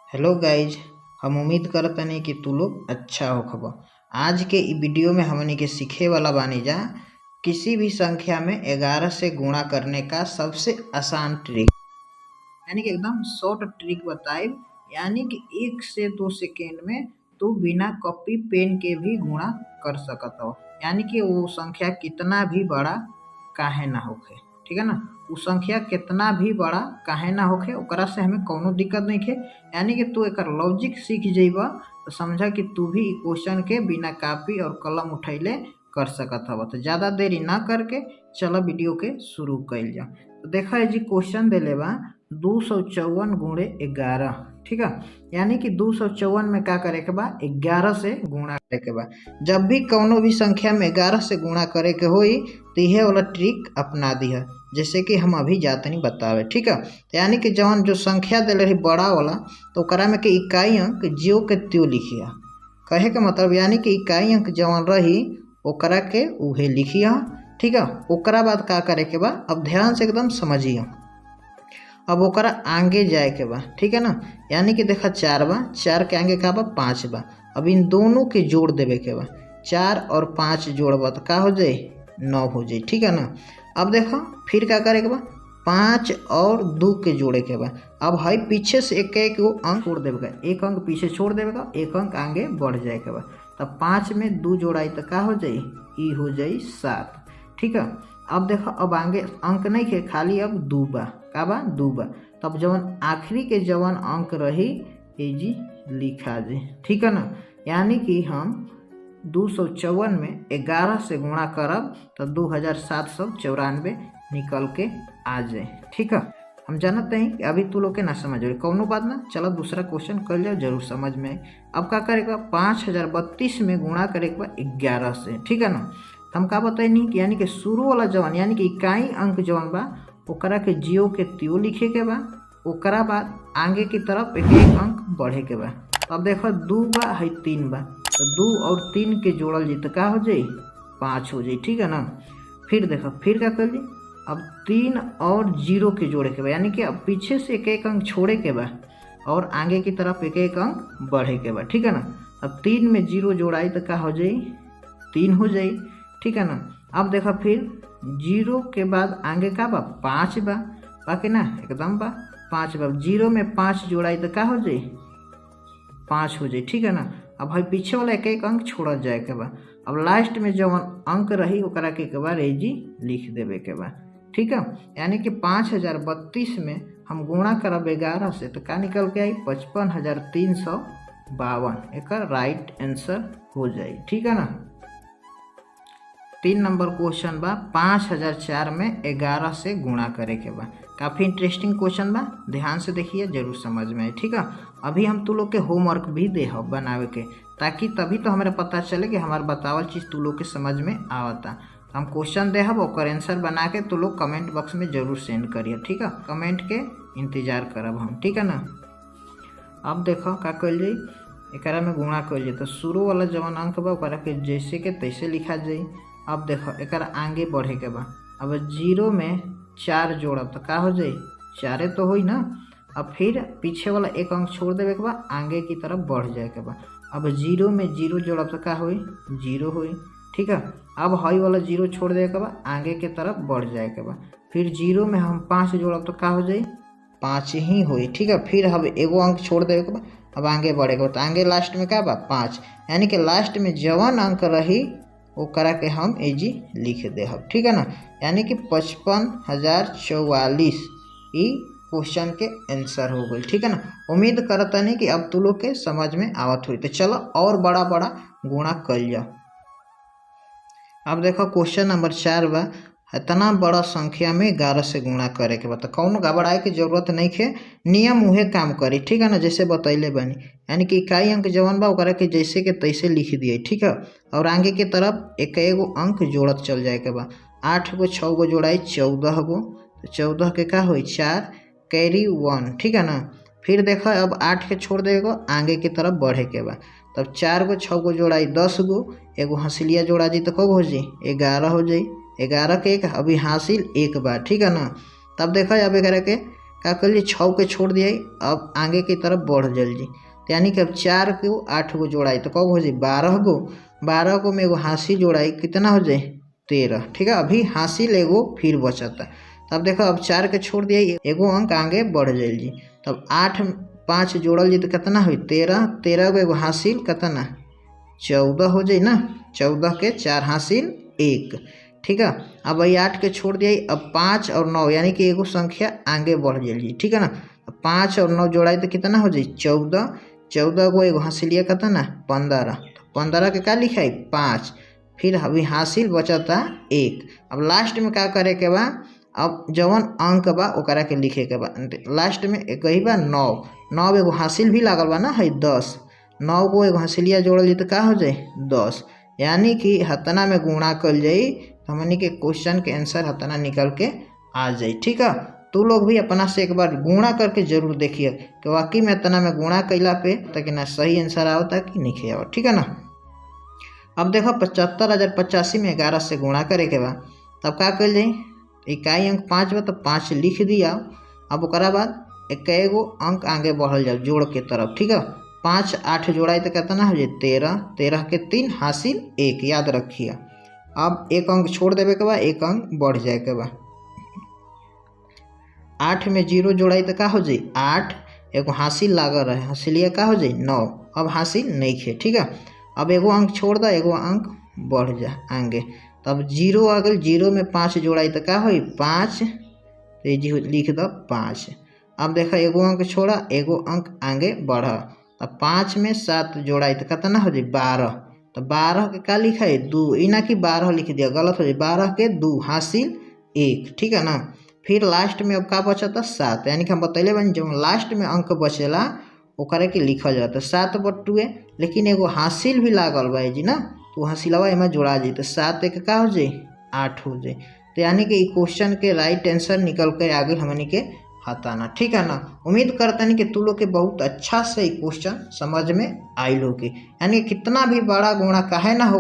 Hello guys. हम उम्मीद करतनी कि तू लोग अच्छा होखब। आज के इ वीडियो में हमनी के सीखे वाला बानी जा किसी भी संख्या में 11 से गुणा करने का सबसे आसान ट्रिक, यानी कि एकदम शॉर्ट ट्रिक बताइब। यानी कि 1 से 2 सेकेंड में तू बिना कॉपी पेन के भी गुणा कर सकत हो। यानी कि वो संख्या कितना भी बड़ा काहे ना होखे, ठीक है ना। वो संख्या कितना भी बड़ा काहे ना होखे ओकरा से हमें कोनो दिक्कत नहीं खे। यानी कि तू एक लॉजिक सीख जइबा तो समझा कि तू भी क्वेश्चन के बिना कॉपी और कलम उठैले कर सकत हव। तो ज़्यादा देरी ना करके चलो वीडियो के शुरू कइल जा। तो देखा है जी क्वेश्चन देले बा 254 गुणे 11, ठीक है। यानी कि 254 में क्या करे के बा 11 से गुणा करे के बा। जब भी कौनो भी संख्या में 11 से गुणा करे के होई तो यह वाला ट्रिक अपना दिया, जैसे कि हम अभी जातनी बतावे, ठीक है। यानी कि जवन जो संख्या दिले रही बड़ा वाला तो ओकरा में के इकाई अंक ज्यो के त्यों लिखिया। कहे के मतलब यानी कि इकाई अंक जवन रही ओकरा के उहे लिखिया, ठीक है। ओकरा बाद का करे के बा, अब ध्यान से एकदम समझिए। अब ओकरा आगे जाए के बा, ठीक है ना। यानी कि देखा 4 बा, 4 के आगे का बा 5 बा। अब इन दोनों के जोड़ देवे के बा, 4 और 5 जोड़बा तो का हो जाए 9 हो जाए, ठीक है ना। अब देखो फिर क्या करे के बा 5 और 2 के जोड़े के बा। अब है पीछे से एक एक अंक छोड़ देवे का, एक अंक पीछे छोड़ देवे का, एक अंक आगे बढ़ जाए के बा। तब 5 में 2 जोड़ाई तो का हो जाए ई हो जाए 7, ठीक है। अब देखो अब आगे अंक नहीं खे, खाली अब 2 बा, का बा 2 बा। तब जवन आखिरी के जवन अंक रही ये जी लिखा जी, ठीक है ना। यानी कि हम 254 में 11 से गुणा करब तो 2794 निकल के आ जाए, ठीक है। हम जानते हैं कि अभी तू लोग के ना समझ रही कौनो बात ना। चलो दूसरा क्वेश्चन कर जाओ, जरूर समझ में आए। अब क्या करेगा 5032 में गुणा करेगा 11 से, ठीक है ना। हम का बताइनी कि यानी कि शुरू वाला जवन यानी कि इकाई अंक जवन बा ओकरा के जियो के त्यों लिखे के बा। ओकरा बाद आगे की तरफ एक एक अंक बढ़े के बा। अब देखो 2 बा है 3 बा, तो 2 और 3 के जोड़ल जी तो का हो जाए 5 हो जाए, ठीक है ना। फिर देखो फिर क्या कर ली, अब 3 और 0 के जोड़े के बा। यानी कि अब पीछे से एक एक अंक छोड़े के बा और आगे की तरफ एक एक अंक बढ़े के बा, ठीक है ना। अब 3 में 0 जोड़ाई तो का हो जाए 3 हो जाए, ठीक है ना। अब देखो फिर 0 के बाद आगे का बा 5 बा, बाकी ना एकदम बा 5 बा। 0 में 5 जोड़ाई तो का हो जाए 5 हो जाए, ठीक है ना। अब भाई पीछे वाला एक एक अंक छोड़ा जाए के बा। अब लास्ट में जवन अंक रही ओकरा के बार जी लिख देवे के बा, ठीक है। यानी कि 5032 में हम गुणा करब 11 से तो का निकल के आई 55,352। एक राइट आंसर हो जाए, ठीक है ना। 3 नंबर क्वेश्चन बा 5004 में 11 से गुणा करे के बा। काफ़ी इंटरेस्टिंग क्वेश्चन बा, ध्यान से देखिए जरूर समझ में आए, ठीक है। अभी हम तू लोग के होमवर्क भी दे हो बनावे के, ताकि तभी तो हमारे पता चले कि हमारे बतावल चीज़ तू लोग के समझ में आवता। हम क्वेश्चन दे हब और आंसर बना के तू लोग कमेंट बॉक्स में जरूर सेंड करिए, ठीक है। कमेंट के इंतजार करब हम, ठीक है ना। अब देखो का कल जाई एकरा में गुणा कल जाए तो शुरू वाला जवन अंक बा ओकरा के जैसे के तैसे लिखा जाई। अब देखो एक आगे बढ़े के बा। अब 0 में 4 जोड़ब तो का हो जाए 4 तो होई ना। अब फिर पीछे वाला एक अंक छोड़ देवे के बा, आगे की तरफ बढ़ जाए के बा। अब 0 में 0 जोड़ब तो का होई 0 होई, ठीक है। अब हई वाला 0 छोड़ देवे के बा, आगे के तरफ बढ़ जाए के बा। फिर 0 में हम 5 जोड़ब तो का हो जाए 5 ही होई, ठीक है। फिर अब एगो अंक छोड़ देवे के बा, अब आगे बढ़े के बा तो आगे लास्ट में का बा 5। यानी कि लास्ट में जवन अंक रही वो करा के हम एजी लिख दे हम, ठीक है ना। यानी कि 55,044 ई क्वेश्चन के आंसर हो गई, ठीक है ना। उम्मीद करता नहीं कि अब तू लोग के समझ में आवत हुई। तो चलो और बड़ा बड़ा गुणा कर जाओ। अब देखो क्वेश्चन नंबर 4 बा इतना बड़ा संख्या में 11 से गुणा करे के बा। तो कौनो घबराए की जरूरत नहीं है, नियम उहे काम करी, ठीक है ना, जैसे बतैले बनी। यानी कि इकाई अंक जवन बा ओकरा के जैसे के तैसे लिख दिए, ठीक है। और आगे के तरफ एक एगो अंक जोड़त चल जाए के बा। 8 गो 6 गो जोड़ाई 14 गो, तो 14 के का होई 4 कैरी 1, ठीक है ना। फिर देखो अब 8 के छोड़ देगो, आगे की तरफ बढ़े के बा। तब 4 गो 6 गो जोड़ाई 10 गो, एगो हंसिलिया जोड़ा जी तो कब हो जाई 11 हो जाई। 11 के एक अभी हासिल 1 बार, ठीक है ना। तब देखो अब एकरा के का कर लिए 6 के छोड़ दिया, अब आगे की तरफ बढ़ जल जी। तो यानी कि अब 4 को 8 गो जोड़ाई तो कब हो जाए 12 गो। 12 को में एगो हासिल जोड़ाई कितना हो जाए 13। ठीक है, अभी हासिल एगो फिर बचता। तब देखो अब 4 के छोड़ दिया, एगो अंक आगे बढ़ जाए जी। तब 8 5 जोड़ल जी तो कितना हुई 13। 13 गो एगो हासिल कितना 14 हो जाए ना। 14 के 4 हासिल 1। ठीक है, अब वही 8 के छोड़ दिया, अब 5 और 9 यानी कि एगो संख्या आगे बढ़ जाइए। ठीक है ना, 5 और 9 जोड़ाई तो कितना हो जाए 14। 14 को एगो हासिलिया कितना 15। 15 के का लिखा है 5। फिर अभी हासिल बचता 1। अब लास्ट में क्या करे के बा, अब जवन अंक बा ओकरा के लिखे के बा। लास्ट में एक ही बा 9। 9 एगो हासिल भी लागल बा ना है 10। 9 को एगो हासिलिया जोड़ल जाए तो का हो जाए 10। यानी कि हतना में गुणा कर जाई, हमनी के क्वेश्चन के आंसर हतना निकल के आ जाए। ठीक है, तू लोग भी अपना से एक बार गुणा करके जरूर देखिए कि वाकई में हतना में गुणा कैला पे ताकि ना सही आंसर आवता कि नहीं आवता। ठीक है ना। अब देखो 75,085 में 11 से गुणा करे के बाद तब का कर जाए, इकाई अंक 5 बा तो 5 लिख दिया। अब ओकरा बाद एक गो अंक आगे बढ़ल जाओ जोड़ के तरफ। ठीक है, 5 8 जोड़ाई तो कितना हो जाए 13। 13 के 3 हासिल 1 याद रखिए। अब एक अंक छोड़ देवे के बाद एक अंक बढ़ जाए के बाद 8 में 0 जोड़ाई तो का हो जाए 8। एगो हासिल लागल रहे, हासिलिया का हो जाए 9। अब हासिल नहीं खे। ठीक है, अब एगो अंक छोड़ दा, एगो अंक बढ़ जा आगे। तब 0 आ गई, 0 में 5 जोड़ाई तो का हो 5। तो ये लिख दो 5। अब देखा एगो अंक छोड़ा, एगो अंक आगे बढ़ा। तब 5 में 7 जोड़ाई तो कितना हो जाए 12। तो 12 के का लिखा है 2, इना कि 12 लिख दिया गलत हो जाए। 12 के 2 हासिल 1। ठीक है ना। फिर लास्ट में अब का बचता 7, यानी कि हम बतैले बन जब लास्ट में अंक बचेला ओकरे के लिखल जाता 7 बटुए। लेकिन एगो हासिल भी लागल बा जी ना, तो हासिलवा एमा जोड़ा जाए तो 7 एक का हो जाए 8 हो जाए। तो यानी कि क्वेश्चन के राइट आंसर निकल के आगे हमनी के हताना। ठीक है ना। उम्मीद करता नहीं कि तू लोग के बहुत अच्छा से क्वेश्चन समझ में आयल होगी। यानी कितना भी बड़ा गुणा काहे ना हो,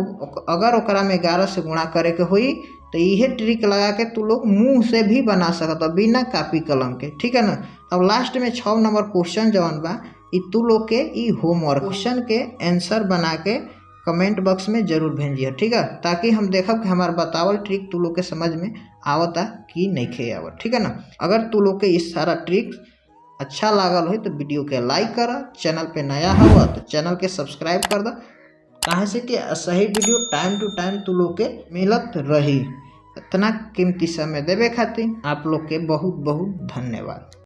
अगर ओकरा में 11 से गुणा करे के हुई तो यही ट्रिक लगा के तू लोग मुंह से भी बना सकता बिना कॉपी कलम के। ठीक है ना। अब लास्ट में 6 नंबर क्वेश्चन जवन बा तू लोग के ई होमवर्क क्वेश्चन के आंसर बना के कमेंट बॉक्स में जरूर भेजिए। ठीक है, ताकि हम देखब कि हमार बतावल ट्रिक तू लोग के समझ में आवता कि नहीं खे आवत। ठीक है ना। अगर तू लोग के इस सारा ट्रिक अच्छा लागल हो तो वीडियो के लाइक कर, चैनल पे नया हुआ तो चैनल के सब्सक्राइब कर दो, कहाँ से कि सही वीडियो टाइम टू टाइम तू लोग के मिलत रही। इतना कीमती समय देवे खातिर आप लोग के बहुत बहुत धन्यवाद।